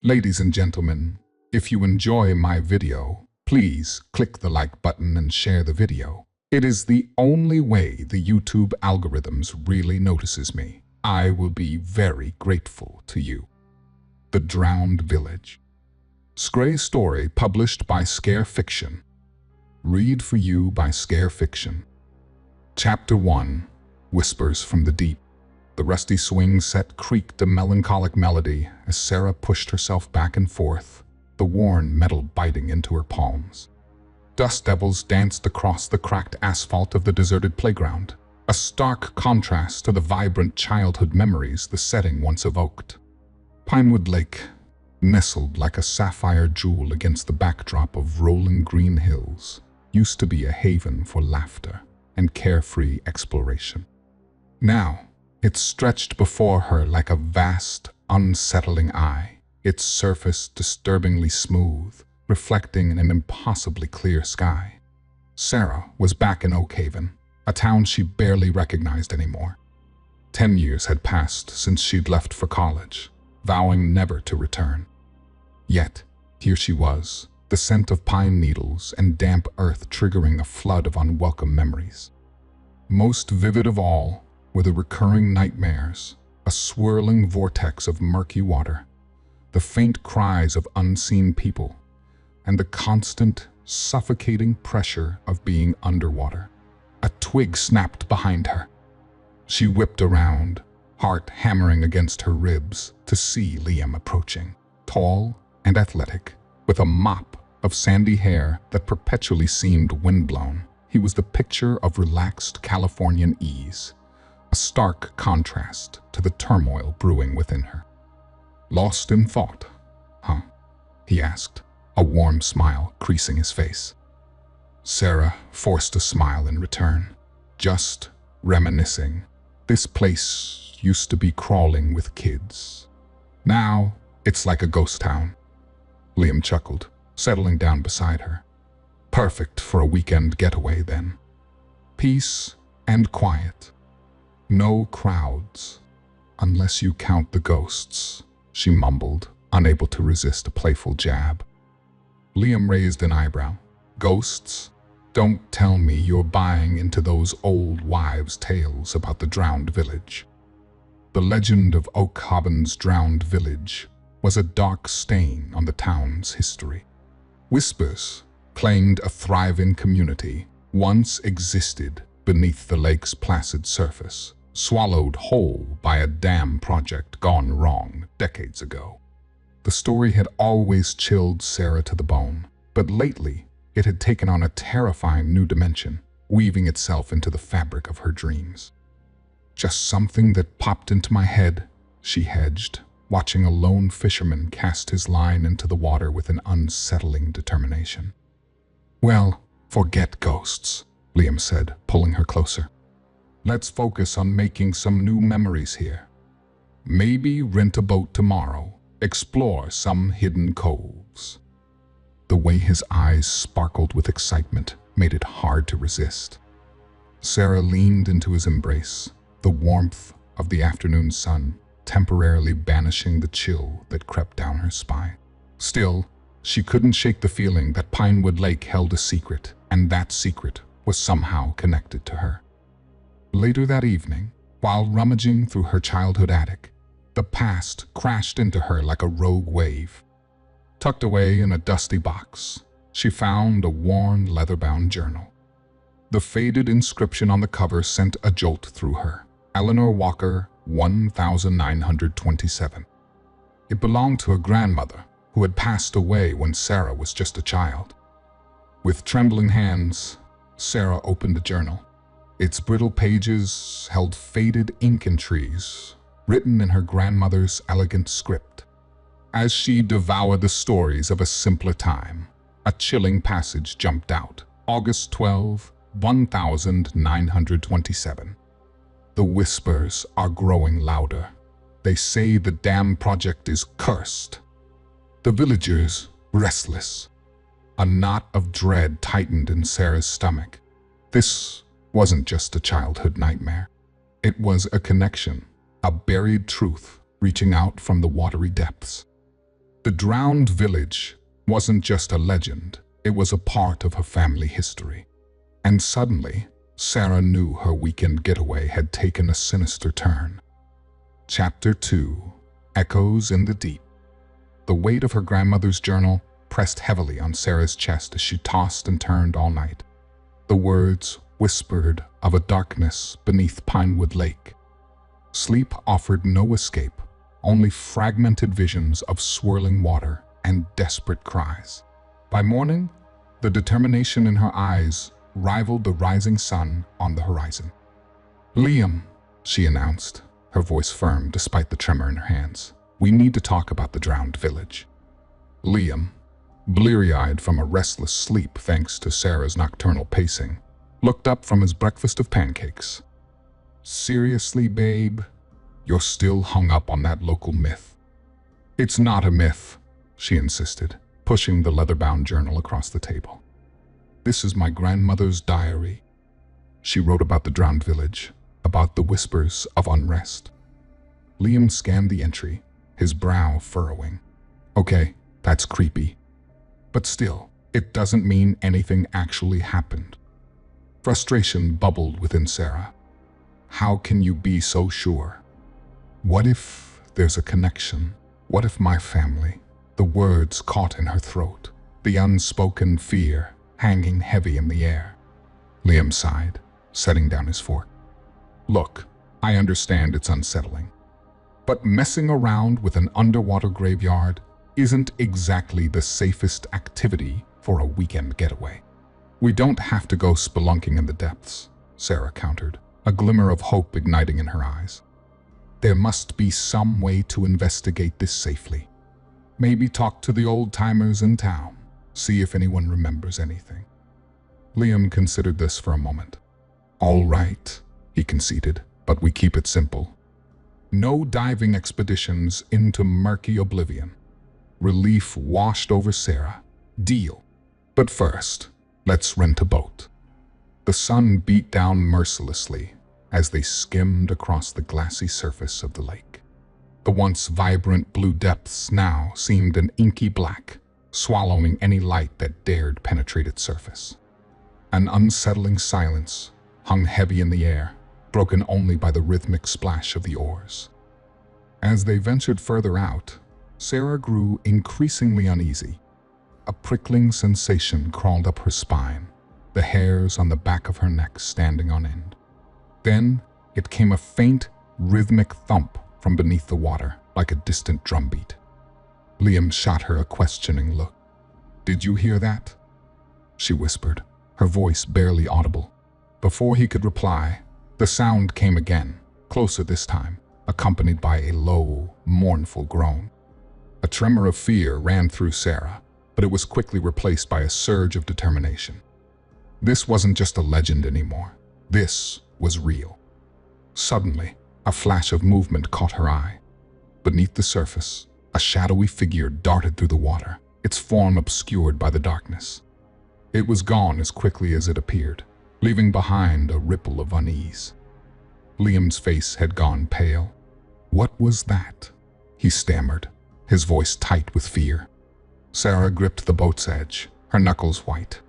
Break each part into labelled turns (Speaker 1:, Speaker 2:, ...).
Speaker 1: Ladies and gentlemen, if you enjoy my video, please click the like button and share the video. It is the only way the YouTube algorithms really notices me. I will be very grateful to you. The Drowned Village. Scray story published by Scare Fiction. Read for you by Scare Fiction. Chapter 1. Whispers from the Deep. The rusty swing set creaked a melancholic melody as Sarah pushed herself back and forth, the worn metal biting into her palms. Dust devils danced across the cracked asphalt of the deserted playground, a stark contrast to the vibrant childhood memories the setting once evoked. Pinewood Lake, nestled like a sapphire jewel against the backdrop of rolling green hills, used to be a haven for laughter and carefree exploration. Now, it stretched before her like a vast, unsettling eye, its surface disturbingly smooth, reflecting an impossibly clear sky. Sarah was back in Oakhaven, a town she barely recognized anymore. 10 years had passed since she'd left for college, vowing never to return. Yet, here she was, the scent of pine needles and damp earth triggering a flood of unwelcome memories. Most vivid of all were the recurring nightmares, a swirling vortex of murky water, the faint cries of unseen people, and the constant, suffocating pressure of being underwater. A twig snapped behind her. She whipped around, heart hammering against her ribs, to see Liam approaching, tall and athletic, with a mop of sandy hair that perpetually seemed windblown. He was the picture of relaxed Californian ease, a stark contrast to the turmoil brewing within her. "Lost in thought, huh?" he asked, a warm smile creasing his face. Sarah forced a smile in return, just reminiscing. This place used to be crawling with kids. Now, it's like a ghost town. Liam chuckled, settling down beside her. Perfect for a weekend getaway, then. Peace and quiet. No crowds, unless you count the ghosts, she mumbled, unable to resist a playful jab. Liam raised an eyebrow. Ghosts? Don't tell me you're buying into those old wives' tales about the drowned village. The legend of Oakhaven's drowned village was a dark stain on the town's history. Whispers claimed a thriving community once existed beneath the lake's placid surface, swallowed whole by a dam project gone wrong decades ago. The story had always chilled Sarah to the bone, but lately it had taken on a terrifying new dimension, weaving itself into the fabric of her dreams. Just something that popped into my head, she hedged, watching a lone fisherman cast his line into the water with an unsettling determination. "Well, forget ghosts," Liam said, pulling her closer. "Let's focus on making some new memories here. Maybe rent a boat tomorrow, explore some hidden coves." The way his eyes sparkled with excitement made it hard to resist. Sarah leaned into his embrace, the warmth of the afternoon sun temporarily banishing the chill that crept down her spine. Still, she couldn't shake the feeling that Pinewood Lake held a secret, and that secret was somehow connected to her. Later that evening, while rummaging through her childhood attic, the past crashed into her like a rogue wave. Tucked away in a dusty box, she found a worn, leather-bound journal. The faded inscription on the cover sent a jolt through her. Eleanor Walker, 1927. It belonged to a grandmother who had passed away when Sarah was just a child. With trembling hands, Sarah opened the journal. Its brittle pages held faded ink entries, written in her grandmother's elegant script. As she devoured the stories of a simpler time, a chilling passage jumped out. August 12, 1927. The whispers are growing louder. They say the dam project is cursed. The villagers restless. A knot of dread tightened in Sarah's stomach. This wasn't just a childhood nightmare. It was a connection, a buried truth reaching out from the watery depths. The drowned village wasn't just a legend, it was a part of her family history. And suddenly, Sarah knew her weekend getaway had taken a sinister turn. Chapter 2: Echoes in the Deep. The weight of her grandmother's journal pressed heavily on Sarah's chest as she tossed and turned all night. The words whispered of a darkness beneath Pinewood Lake. Sleep offered no escape, only fragmented visions of swirling water and desperate cries. By morning, the determination in her eyes rivaled the rising sun on the horizon. "Liam," she announced, her voice firm despite the tremor in her hands. "We need to talk about the drowned village." Liam, bleary-eyed from a restless sleep thanks to Sarah's nocturnal pacing, looked up from his breakfast of pancakes. "Seriously, babe? You're still hung up on that local myth?" "It's not a myth," she insisted, pushing the leather-bound journal across the table. "This is my grandmother's diary." She wrote about the drowned village, about the whispers of unrest. Liam scanned the entry, his brow furrowing. "Okay, that's creepy. But still, it doesn't mean anything actually happened." Frustration bubbled within Sarah. "How can you be so sure? What if there's a connection? What if my family?" The words caught in her throat, the unspoken fear hanging heavy in the air. Liam sighed, setting down his fork. "Look, I understand it's unsettling. But messing around with an underwater graveyard isn't exactly the safest activity for a weekend getaway." "We don't have to go spelunking in the depths," Sarah countered, a glimmer of hope igniting in her eyes. "There must be some way to investigate this safely. Maybe talk to the old-timers in town, see if anyone remembers anything." Liam considered this for a moment. "All right," he conceded, "but we keep it simple. No diving expeditions into murky oblivion." Relief washed over Sarah. "Deal. But first, let's rent a boat." The sun beat down mercilessly as they skimmed across the glassy surface of the lake. The once vibrant blue depths now seemed an inky black, swallowing any light that dared penetrate its surface. An unsettling silence hung heavy in the air, broken only by the rhythmic splash of the oars. As they ventured further out, Sarah grew increasingly uneasy. A prickling sensation crawled up her spine, the hairs on the back of her neck standing on end. Then it came a faint, rhythmic thump from beneath the water, like a distant drumbeat. Liam shot her a questioning look. "Did you hear that?" she whispered, her voice barely audible. Before he could reply, the sound came again, closer this time, accompanied by a low, mournful groan. A tremor of fear ran through Sarah, but it was quickly replaced by a surge of determination. This wasn't just a legend anymore. This was real. Suddenly, a flash of movement caught her eye. Beneath the surface, a shadowy figure darted through the water, its form obscured by the darkness. It was gone as quickly as it appeared, leaving behind a ripple of unease. Liam's face had gone pale. "What was that?" he stammered, his voice tight with fear. Sarah gripped the boat's edge, her knuckles white.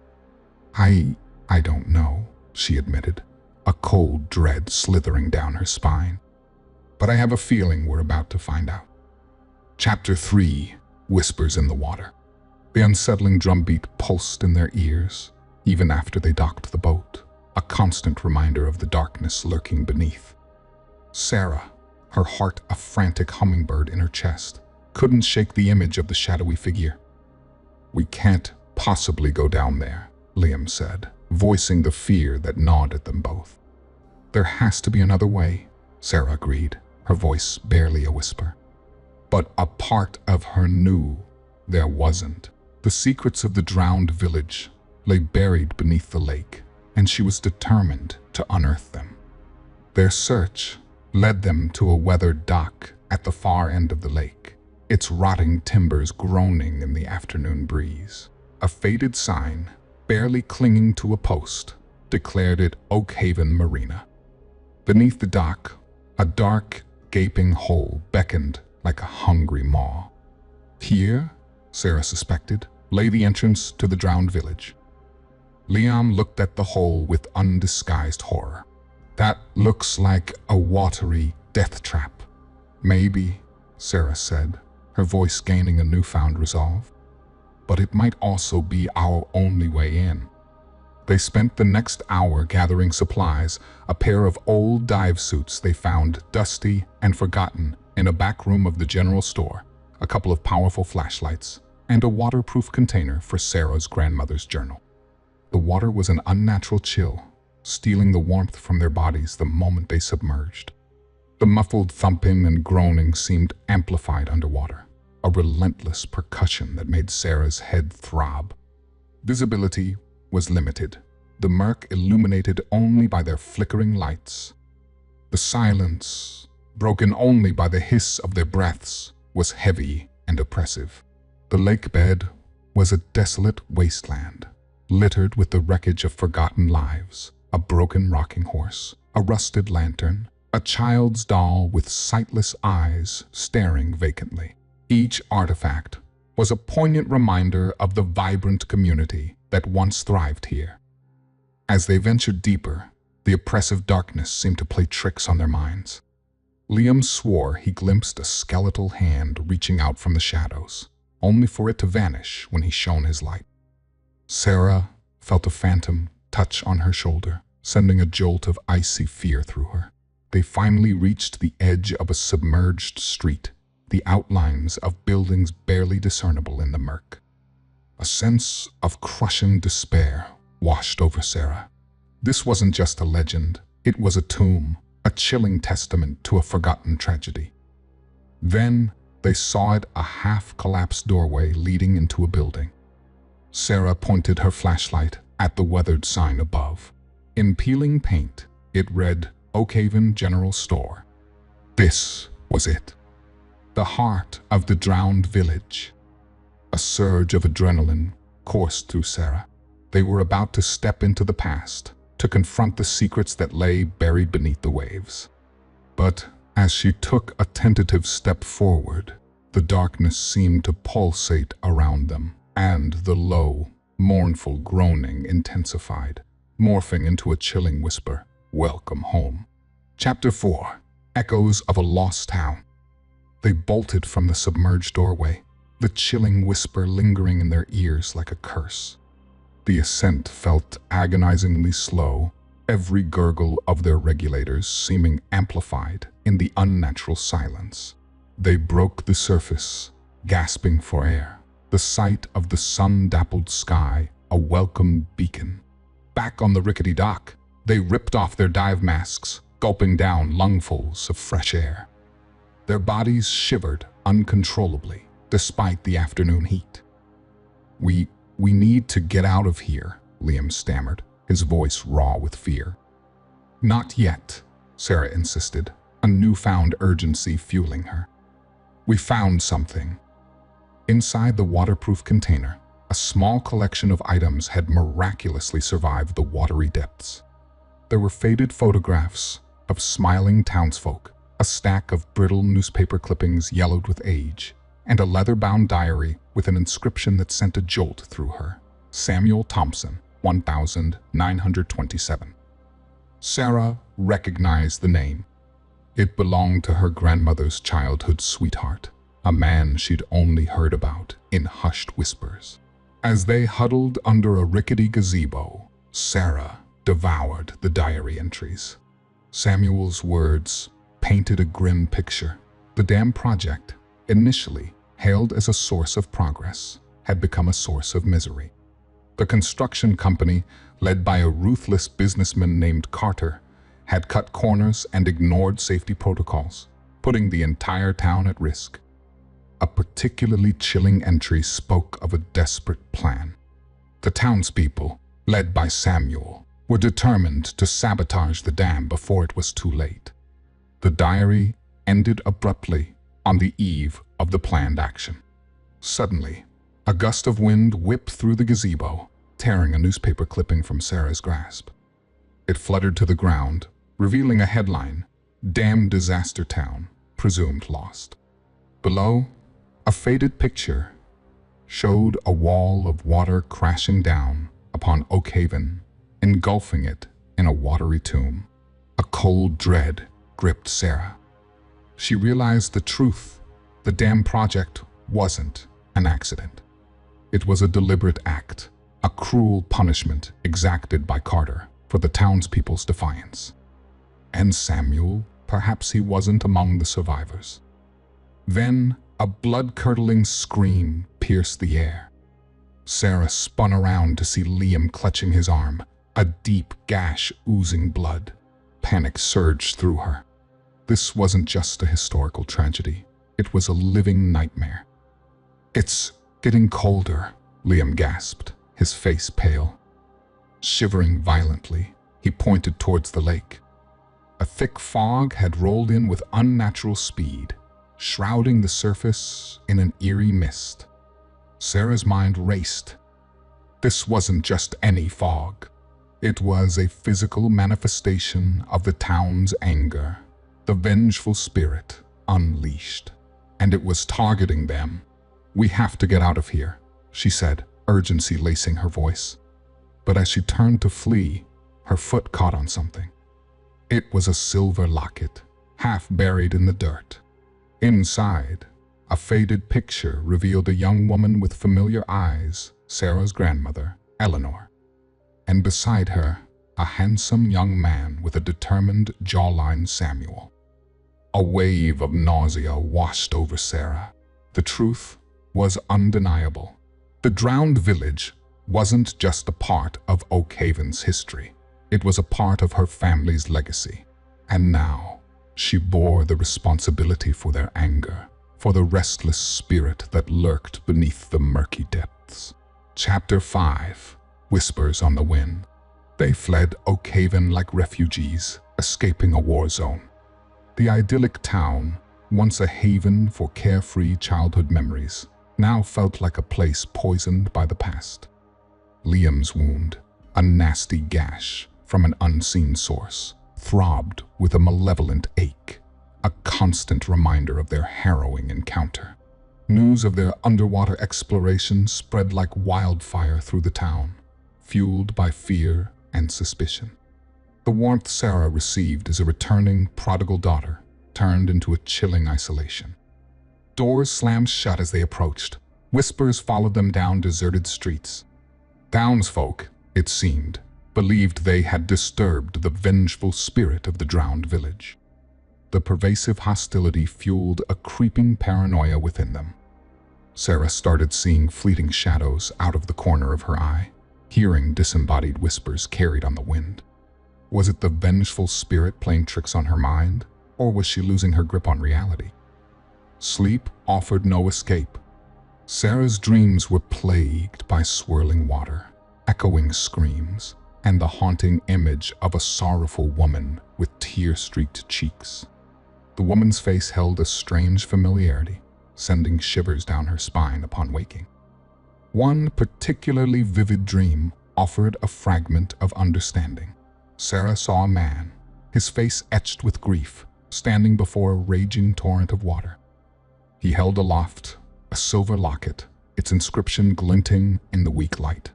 Speaker 1: I don't know," she admitted, a cold dread slithering down her spine. "But I have a feeling we're about to find out." Chapter 3: Whispers in the Water. The unsettling drumbeat pulsed in their ears, even after they docked the boat, a constant reminder of the darkness lurking beneath. Sarah, her heart a frantic hummingbird in her chest, couldn't shake the image of the shadowy figure. "We can't possibly go down there," Liam said, voicing the fear that gnawed at them both. "There has to be another way," Sarah agreed, her voice barely a whisper. But a part of her knew there wasn't. The secrets of the drowned village lay buried beneath the lake, and she was determined to unearth them. Their search led them to a weathered dock at the far end of the lake, its rotting timbers groaning in the afternoon breeze. A faded sign, barely clinging to a post, declared it Oak Haven Marina. Beneath the dock, a dark, gaping hole beckoned like a hungry maw. Here, Sarah suspected, lay the entrance to the drowned village. Liam looked at the hole with undisguised horror. That looks like a watery death trap. Maybe, Sarah said, her voice gaining a newfound resolve. But it might also be our only way in. They spent the next hour gathering supplies, a pair of old dive suits they found dusty and forgotten in a back room of the general store, a couple of powerful flashlights, and a waterproof container for Sarah's grandmother's journal. The water was an unnatural chill, stealing the warmth from their bodies the moment they submerged. The muffled thumping and groaning seemed amplified underwater, a relentless percussion that made Sarah's head throb. Visibility was limited, the murk illuminated only by their flickering lights. The silence, broken only by the hiss of their breaths, was heavy and oppressive. The lake bed was a desolate wasteland, littered with the wreckage of forgotten lives, a broken rocking horse, a rusted lantern, a child's doll with sightless eyes staring vacantly. Each artifact was a poignant reminder of the vibrant community that once thrived here. As they ventured deeper, the oppressive darkness seemed to play tricks on their minds. Liam swore he glimpsed a skeletal hand reaching out from the shadows, only for it to vanish when he shone his light. Sarah felt a phantom touch on her shoulder, sending a jolt of icy fear through her. They finally reached the edge of a submerged street, the outlines of buildings barely discernible in the murk. A sense of crushing despair washed over Sarah. This wasn't just a legend, it was a tomb, a chilling testament to a forgotten tragedy. Then they saw it, a half-collapsed doorway leading into a building. Sarah pointed her flashlight at the weathered sign above. In peeling paint, it read, Oakhaven General Store. This was it. The heart of the drowned village. A surge of adrenaline coursed through Sarah. They were about to step into the past, to confront the secrets that lay buried beneath the waves. But as she took a tentative step forward, the darkness seemed to pulsate around them, and the low, mournful groaning intensified, morphing into a chilling whisper, Welcome home. Chapter 4. Echoes of a Lost Town. They bolted from the submerged doorway, the chilling whisper lingering in their ears like a curse. The ascent felt agonizingly slow, every gurgle of their regulators seeming amplified in the unnatural silence. They broke the surface, gasping for air, the sight of the sun-dappled sky a welcome beacon. Back on the rickety dock, they ripped off their dive masks, gulping down lungfuls of fresh air. Their bodies shivered uncontrollably, despite the afternoon heat. We need to get out of here, Liam stammered, his voice raw with fear. Not yet, Sarah insisted, a newfound urgency fueling her. We found something. Inside the waterproof container, a small collection of items had miraculously survived the watery depths. There were faded photographs of smiling townsfolk, a stack of brittle newspaper clippings yellowed with age, and a leather-bound diary with an inscription that sent a jolt through her. Samuel Thompson, 1927. Sarah recognized the name. It belonged to her grandmother's childhood sweetheart, a man she'd only heard about in hushed whispers. As they huddled under a rickety gazebo, Sarah devoured the diary entries. Samuel's words painted a grim picture. The dam project, initially hailed as a source of progress, had become a source of misery. The construction company, led by a ruthless businessman named Carter, had cut corners and ignored safety protocols, putting the entire town at risk. A particularly chilling entry spoke of a desperate plan. The townspeople, led by Samuel, were determined to sabotage the dam before it was too late. The diary ended abruptly on the eve of the planned action. Suddenly, a gust of wind whipped through the gazebo, tearing a newspaper clipping from Sarah's grasp. It fluttered to the ground, revealing a headline, Dam Disaster Town, Presumed Lost. Below, A faded picture showed a wall of water crashing down upon Oakhaven, engulfing it in a watery tomb. A cold dread gripped Sarah. She realized the truth. The dam project wasn't an accident. It was a deliberate act, a cruel punishment exacted by Carter for the townspeople's defiance. And Samuel, perhaps he wasn't among the survivors. Then a blood-curdling scream pierced the air. Sarah spun around to see Liam clutching his arm, a deep gash oozing blood. Panic surged through her. This wasn't just a historical tragedy. It was a living nightmare. "It's getting colder," Liam gasped, his face pale. Shivering violently, he pointed towards the lake. A thick fog had rolled in with unnatural speed, shrouding the surface in an eerie mist. Sarah's mind raced. This wasn't just any fog. It was a physical manifestation of the town's anger, the vengeful spirit unleashed, and it was targeting them. "We have to get out of here," she said, urgency lacing her voice. But as she turned to flee, her foot caught on something. It was a silver locket, half buried in the dirt. Inside, a faded picture revealed a young woman with familiar eyes, Sarah's grandmother, Eleanor. And beside her, a handsome young man with a determined jawline, Samuel. A wave of nausea washed over Sarah. The truth was undeniable. The drowned village wasn't just a part of Oakhaven's history. It was a part of her family's legacy. And now, she bore the responsibility for their anger, for the restless spirit that lurked beneath the murky depths. Chapter 5. Whispers on the Wind. They fled Oakhaven like refugees, escaping a war zone. The idyllic town, once a haven for carefree childhood memories, now felt like a place poisoned by the past. Liam's wound, a nasty gash from an unseen source, throbbed with a malevolent ache, a constant reminder of their harrowing encounter. News of their underwater exploration spread like wildfire through the town, fueled by fear and suspicion. The warmth Sarah received as a returning prodigal daughter turned into a chilling isolation. Doors slammed shut as they approached. Whispers followed them down deserted streets. Townsfolk, it seemed, believed they had disturbed the vengeful spirit of the drowned village. The pervasive hostility fueled a creeping paranoia within them. Sarah started seeing fleeting shadows out of the corner of her eye, hearing disembodied whispers carried on the wind. Was it the vengeful spirit playing tricks on her mind, or was she losing her grip on reality? Sleep offered no escape. Sarah's dreams were plagued by swirling water, echoing screams, and the haunting image of a sorrowful woman with tear-streaked cheeks. The woman's face held a strange familiarity, sending shivers down her spine upon waking. One particularly vivid dream offered a fragment of understanding. Sarah saw a man, his face etched with grief, standing before a raging torrent of water. He held aloft a silver locket, its inscription glinting in the weak light.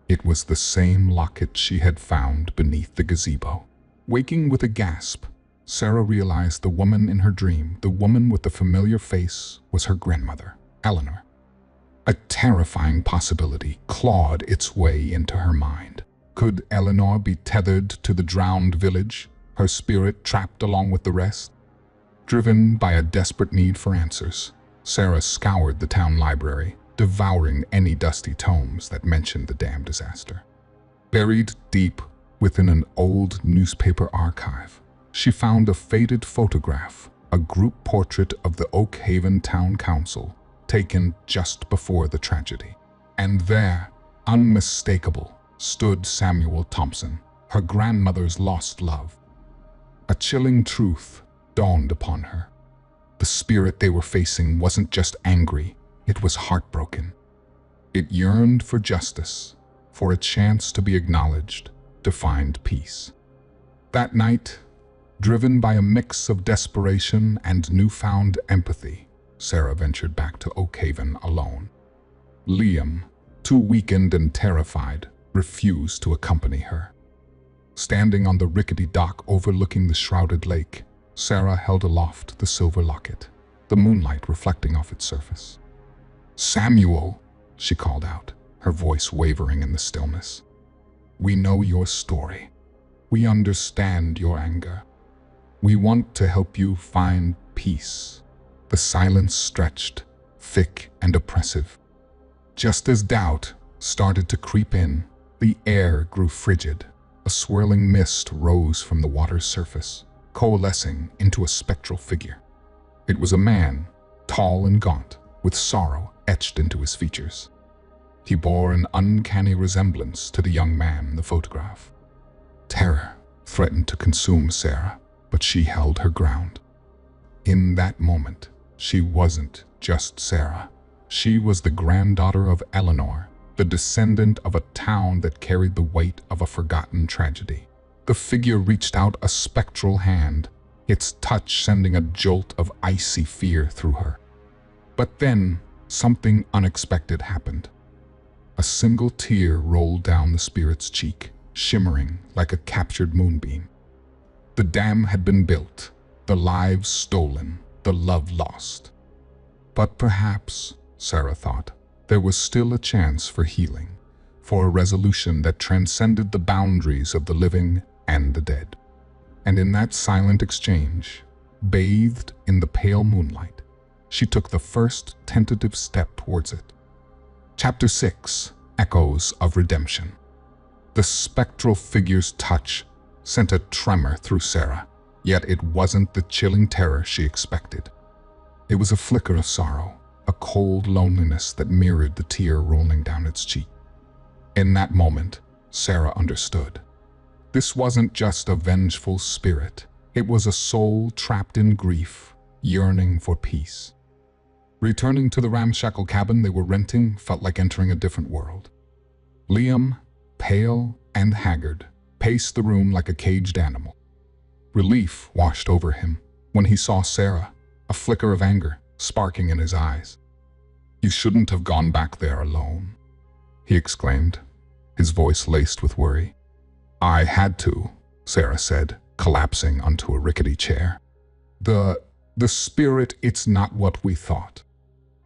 Speaker 1: It was the same locket she had found beneath the gazebo. Waking with a gasp, Sarah realized the woman in her dream, the woman with the familiar face, was her grandmother, Eleanor. A terrifying possibility clawed its way into her mind. Could Eleanor be tethered to the drowned village, her spirit trapped along with the rest? Driven by a desperate need for answers, Sarah scoured the town library, devouring any dusty tomes that mentioned the dam disaster. Buried deep within an old newspaper archive, she found a faded photograph, a group portrait of the Oakhaven Town Council, taken just before the tragedy. And there, unmistakable, stood Samuel Thompson, her grandmother's lost love. A chilling truth dawned upon her. The spirit they were facing wasn't just angry, it was heartbroken. It yearned for justice, for a chance to be acknowledged, to find peace. That night, driven by a mix of desperation and newfound empathy, Sarah ventured back to Oakhaven alone. Liam, too weakened and terrified, refused to accompany her. Standing on the rickety dock overlooking the shrouded lake, Sarah held aloft the silver locket, the moonlight reflecting off its surface. "Samuel," she called out, her voice wavering in the stillness. "We know your story. We understand your anger. We want to help you find peace." The silence stretched, thick and oppressive. Just as doubt started to creep in, the air grew frigid. A swirling mist rose from the water's surface, coalescing into a spectral figure. It was a man, tall and gaunt, with sorrow etched into his features. He bore an uncanny resemblance to the young man in the photograph. Terror threatened to consume Sarah, but she held her ground. In that moment, she wasn't just Sarah. She was the granddaughter of Eleanor, the descendant of a town that carried the weight of a forgotten tragedy. The figure reached out a spectral hand, its touch sending a jolt of icy fear through her. But then, something unexpected happened. A single tear rolled down the spirit's cheek, shimmering like a captured moonbeam. The dam had been built, the lives stolen, the love lost. But perhaps, Sarah thought, there was still a chance for healing, for a resolution that transcended the boundaries of the living and the dead. And in that silent exchange, bathed in the pale moonlight, she took the first tentative step towards it. Chapter 6: Echoes of Redemption. The spectral figure's touch sent a tremor through Sarah, yet it wasn't the chilling terror she expected. It was a flicker of sorrow, a cold loneliness that mirrored the tear rolling down its cheek. In that moment, Sarah understood. This wasn't just a vengeful spirit. It was a soul trapped in grief, yearning for peace. Returning to the ramshackle cabin they were renting felt like entering a different world. Liam, pale and haggard, paced the room like a caged animal. Relief washed over him when he saw Sarah, a flicker of anger sparking in his eyes. "You shouldn't have gone back there alone," he exclaimed, his voice laced with worry. "I had to," Sarah said, collapsing onto a rickety chair. The spirit, it's not what we thought."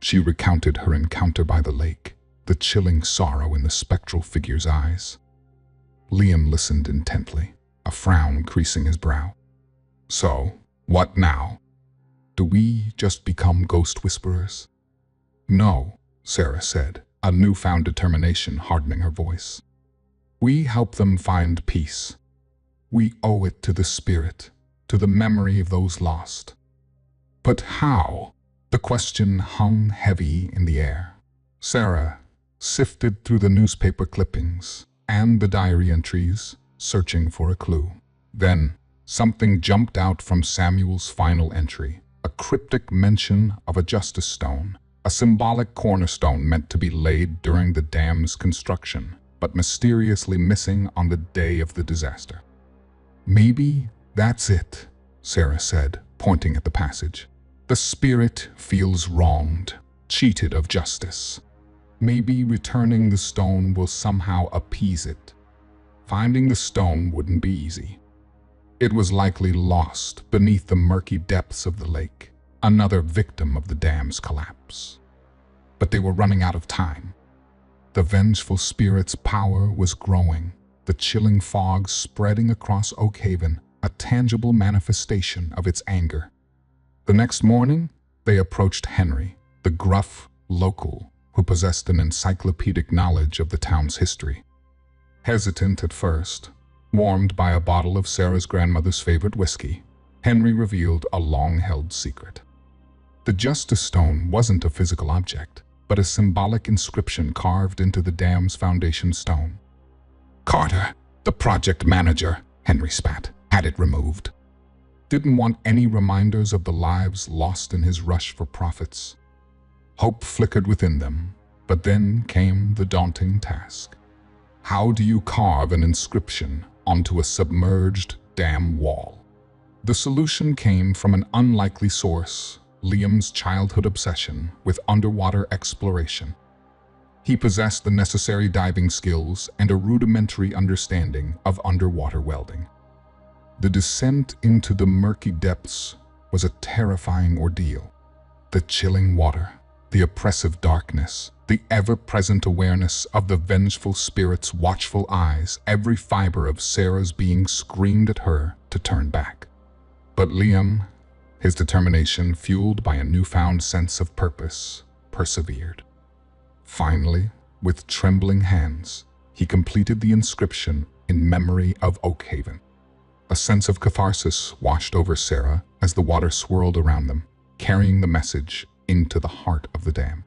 Speaker 1: She recounted her encounter by the lake, the chilling sorrow in the spectral figure's eyes. Liam listened intently, a frown creasing his brow. "So, what now? Do we just become ghost whisperers?" "No," Sarah said, a newfound determination hardening her voice. "We help them find peace. We owe it to the spirit, to the memory of those lost." "But how?" The question hung heavy in the air. Sarah sifted through the newspaper clippings and the diary entries, searching for a clue. Then, something jumped out from Samuel's final entry, a cryptic mention of a justice stone, a symbolic cornerstone meant to be laid during the dam's construction, but mysteriously missing on the day of the disaster. "Maybe that's it," Sarah said, pointing at the passage. "The spirit feels wronged, cheated of justice. Maybe returning the stone will somehow appease it." Finding the stone wouldn't be easy. It was likely lost beneath the murky depths of the lake, another victim of the dam's collapse. But they were running out of time. The vengeful spirit's power was growing, the chilling fog spreading across Oakhaven, a tangible manifestation of its anger. The next morning, they approached Henry, the gruff local who possessed an encyclopedic knowledge of the town's history. Hesitant at first, warmed by a bottle of Sarah's grandmother's favorite whiskey, Henry revealed a long-held secret. The justice stone wasn't a physical object, but a symbolic inscription carved into the dam's foundation stone. "Carter, the project manager," Henry spat, "had it removed. Didn't want any reminders of the lives lost in his rush for profits." Hope flickered within them, but then came the daunting task. How do you carve an inscription onto a submerged dam wall? The solution came from an unlikely source, Liam's childhood obsession with underwater exploration. He possessed the necessary diving skills and a rudimentary understanding of underwater welding. The descent into the murky depths was a terrifying ordeal. The chilling water, the oppressive darkness, the ever-present awareness of the vengeful spirit's watchful eyes, every fiber of Sarah's being screamed at her to turn back. But Liam, his determination fueled by a newfound sense of purpose, persevered. Finally, with trembling hands, he completed the inscription in memory of Oakhaven. A sense of catharsis washed over Sarah as the water swirled around them, carrying the message into the heart of the dam.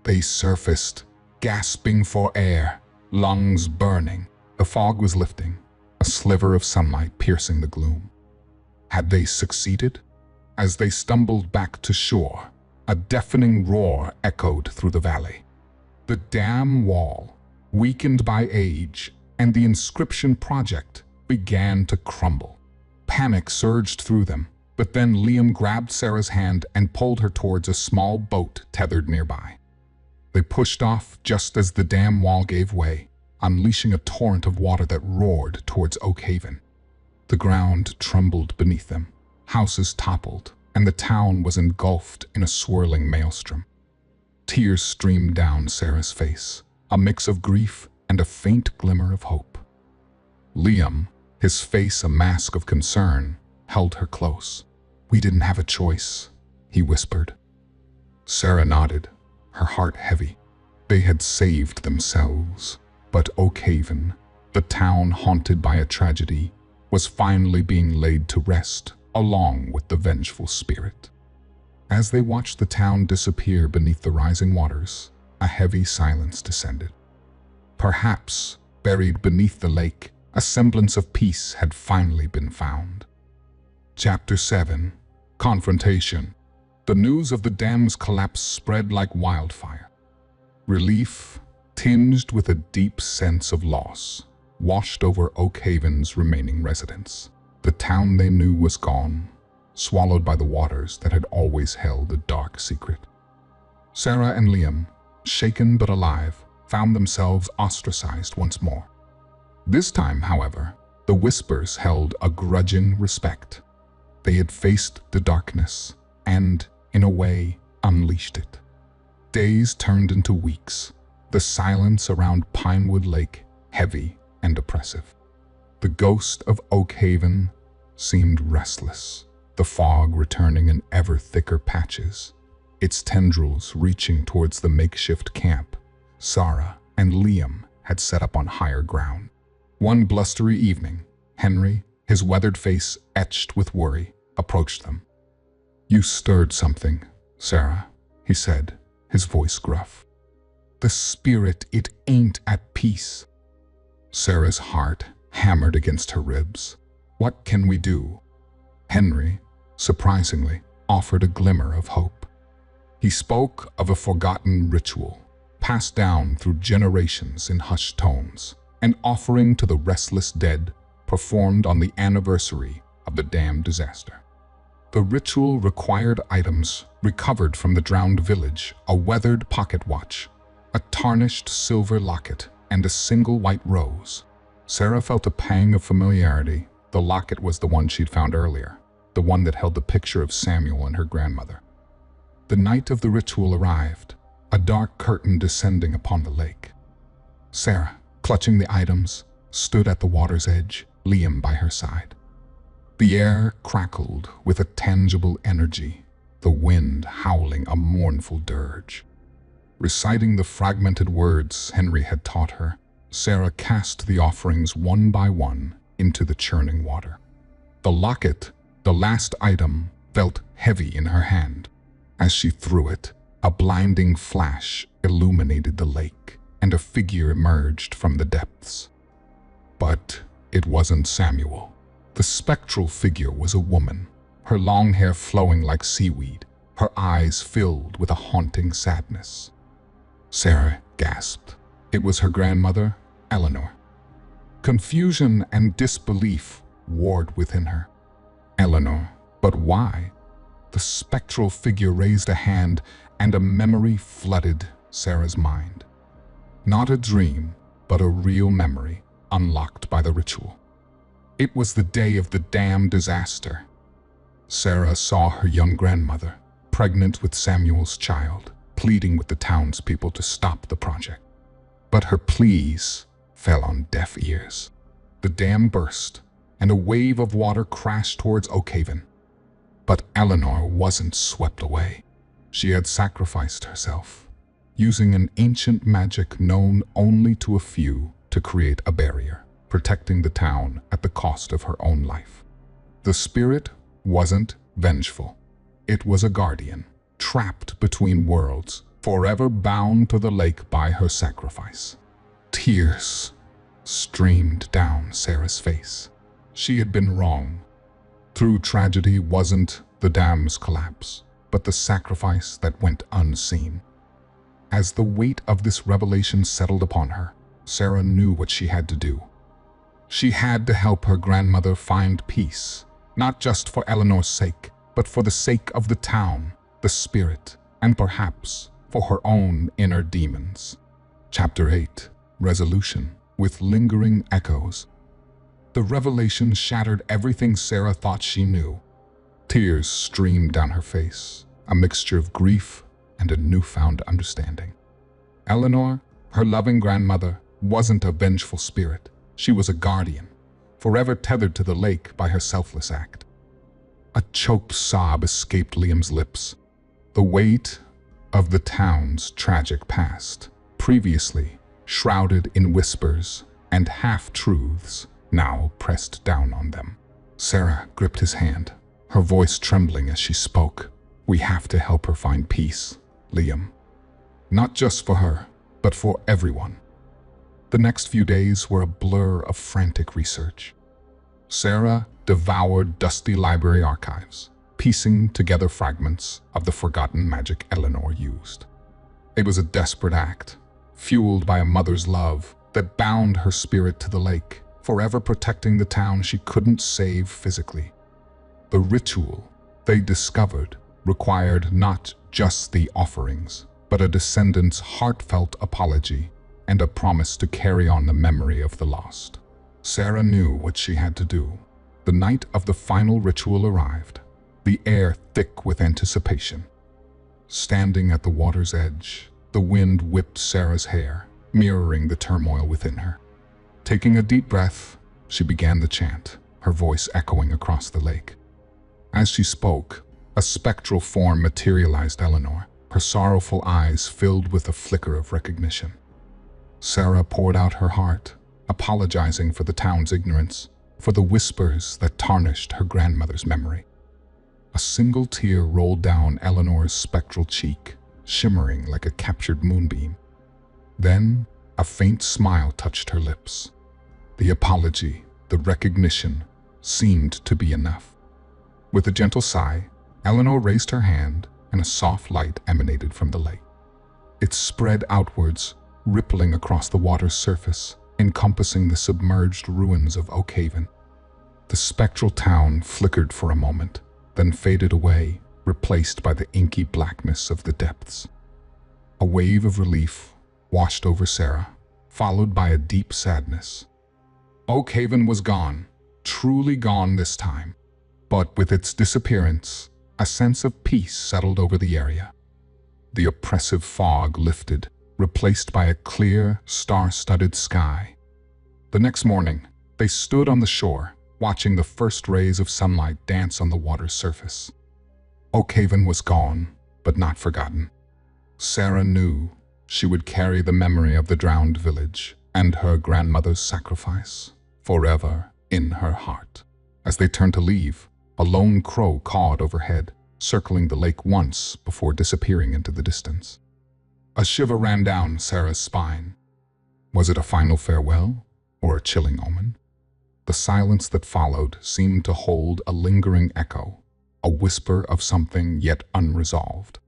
Speaker 1: They surfaced, gasping for air, lungs burning. The fog was lifting, a sliver of sunlight piercing the gloom. Had they succeeded? As they stumbled back to shore, a deafening roar echoed through the valley. The dam wall, weakened by age, and the inscription project began to crumble. Panic surged through them, but then Liam grabbed Sarah's hand and pulled her towards a small boat tethered nearby. They pushed off just as the dam wall gave way, unleashing a torrent of water that roared towards Oakhaven. The ground trembled beneath them, houses toppled, and the town was engulfed in a swirling maelstrom. Tears streamed down Sarah's face, a mix of grief and a faint glimmer of hope. Liam, his face a mask of concern, held her close. "We didn't have a choice," he whispered. Sarah nodded, her heart heavy. They had saved themselves, but Oakhaven, the town haunted by a tragedy, was finally being laid to rest along with the vengeful spirit. As they watched the town disappear beneath the rising waters, a heavy silence descended. Perhaps, buried beneath the lake, a semblance of peace had finally been found. Chapter 7. Confrontation. The news of the dam's collapse spread like wildfire. Relief, tinged with a deep sense of loss, washed over Oakhaven's remaining residents. The town they knew was gone, swallowed by the waters that had always held a dark secret. Sarah and Liam, shaken but alive, found themselves ostracized once more. This time, however, the whispers held a grudging respect. They had faced the darkness and, in a way, unleashed it. Days turned into weeks, the silence around Pinewood Lake heavy and oppressive. The ghost of Oakhaven seemed restless, the fog returning in ever thicker patches, its tendrils reaching towards the makeshift camp Sarah and Liam had set up on higher ground. One blustery evening, Henry, his weathered face etched with worry, approached them. "You stirred something, Sarah," he said, his voice gruff. "The spirit, it ain't at peace." Sarah's heart hammered against her ribs. "What can we do?" Henry, surprisingly, offered a glimmer of hope. He spoke of a forgotten ritual, passed down through generations in hushed tones, an offering to the restless dead performed on the anniversary of the dam disaster. The ritual required items recovered from the drowned village, a weathered pocket watch, a tarnished silver locket, and a single white rose. Sarah felt a pang of familiarity. The locket was the one she'd found earlier, the one that held the picture of Samuel and her grandmother. The night of the ritual arrived, a dark curtain descending upon the lake. Sarah, clutching the items, stood at the water's edge, Liam by her side. The air crackled with a tangible energy, the wind howling a mournful dirge. Reciting the fragmented words Henry had taught her, Sarah cast the offerings one by one into the churning water. The locket, the last item, felt heavy in her hand. As she threw it, a blinding flash illuminated the lake, and a figure emerged from the depths. But it wasn't Samuel. The spectral figure was a woman, her long hair flowing like seaweed, her eyes filled with a haunting sadness. Sarah gasped. It was her grandmother, Eleanor. Confusion and disbelief warred within her. Eleanor, but why? The spectral figure raised a hand, and a memory flooded Sarah's mind. Not a dream, but a real memory, unlocked by the ritual. It was the day of the dam disaster. Sarah saw her young grandmother, pregnant with Samuel's child, pleading with the townspeople to stop the project. But her pleas fell on deaf ears. The dam burst, and a wave of water crashed towards Oakhaven. But Eleanor wasn't swept away. She had sacrificed herself, using an ancient magic known only to a few to create a barrier, protecting the town at the cost of her own life. The spirit wasn't vengeful. It was a guardian, trapped between worlds, forever bound to the lake by her sacrifice. Tears streamed down Sarah's face. She had been wrong. True tragedy wasn't the dam's collapse, but the sacrifice that went unseen. As the weight of this revelation settled upon her, Sarah knew what she had to do. She had to help her grandmother find peace, not just for Eleanor's sake, but for the sake of the town, the spirit, and perhaps for her own inner demons. Chapter 8. Resolution, with lingering echoes. The revelation shattered everything Sarah thought she knew. Tears streamed down her face, a mixture of grief and a newfound understanding. Eleanor, her loving grandmother, wasn't a vengeful spirit. She was a guardian, forever tethered to the lake by her selfless act. A choked sob escaped Liam's lips. The weight of the town's tragic past, previously shrouded in whispers and half-truths, now pressed down on them. Sarah gripped his hand, her voice trembling as she spoke. "We have to help her find peace, Liam. Not just for her, but for everyone." The next few days were a blur of frantic research. Sarah devoured dusty library archives, piecing together fragments of the forgotten magic Eleanor used. It was a desperate act, fueled by a mother's love that bound her spirit to the lake, forever protecting the town she couldn't save physically. The ritual they discovered required not just the offerings, but a descendant's heartfelt apology and a promise to carry on the memory of the lost. Sarah knew what she had to do. The night of the final ritual arrived, the air thick with anticipation. Standing at the water's edge, the wind whipped Sarah's hair, mirroring the turmoil within her. Taking a deep breath, she began the chant, her voice echoing across the lake. As she spoke, a spectral form materialized Eleanor, her sorrowful eyes filled with a flicker of recognition. Sarah poured out her heart, apologizing for the town's ignorance, for the whispers that tarnished her grandmother's memory. A single tear rolled down Eleanor's spectral cheek, shimmering like a captured moonbeam. Then, a faint smile touched her lips. The apology, the recognition, seemed to be enough. With a gentle sigh, Eleanor raised her hand, and a soft light emanated from the lake. It spread outwards, rippling across the water's surface, encompassing the submerged ruins of Oakhaven. The spectral town flickered for a moment, then faded away, replaced by the inky blackness of the depths. A wave of relief washed over Sarah, followed by a deep sadness. Oakhaven was gone, truly gone this time. But with its disappearance, a sense of peace settled over the area. The oppressive fog lifted, replaced by a clear, star-studded sky. The next morning, they stood on the shore, watching the first rays of sunlight dance on the water's surface. Oakhaven was gone, but not forgotten. Sarah knew she would carry the memory of the drowned village and her grandmother's sacrifice forever in her heart. As they turned to leave, a lone crow cawed overhead, circling the lake once before disappearing into the distance. A shiver ran down Sarah's spine. Was it a final farewell, or a chilling omen? The silence that followed seemed to hold a lingering echo, a whisper of something yet unresolved.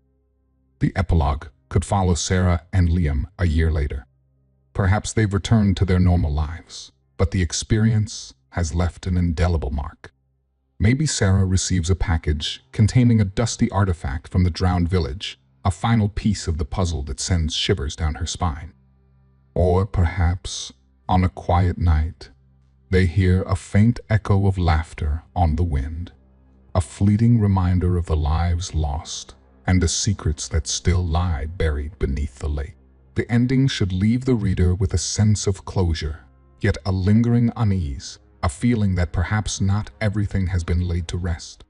Speaker 1: The epilogue could follow Sarah and Liam a year later. Perhaps they've returned to their normal lives, but the experience has left an indelible mark. Maybe Sarah receives a package containing a dusty artifact from the drowned village, a final piece of the puzzle that sends shivers down her spine. Or perhaps, on a quiet night, they hear a faint echo of laughter on the wind, a fleeting reminder of the lives lost and the secrets that still lie buried beneath the lake. The ending should leave the reader with a sense of closure, yet a lingering unease, a feeling that perhaps not everything has been laid to rest.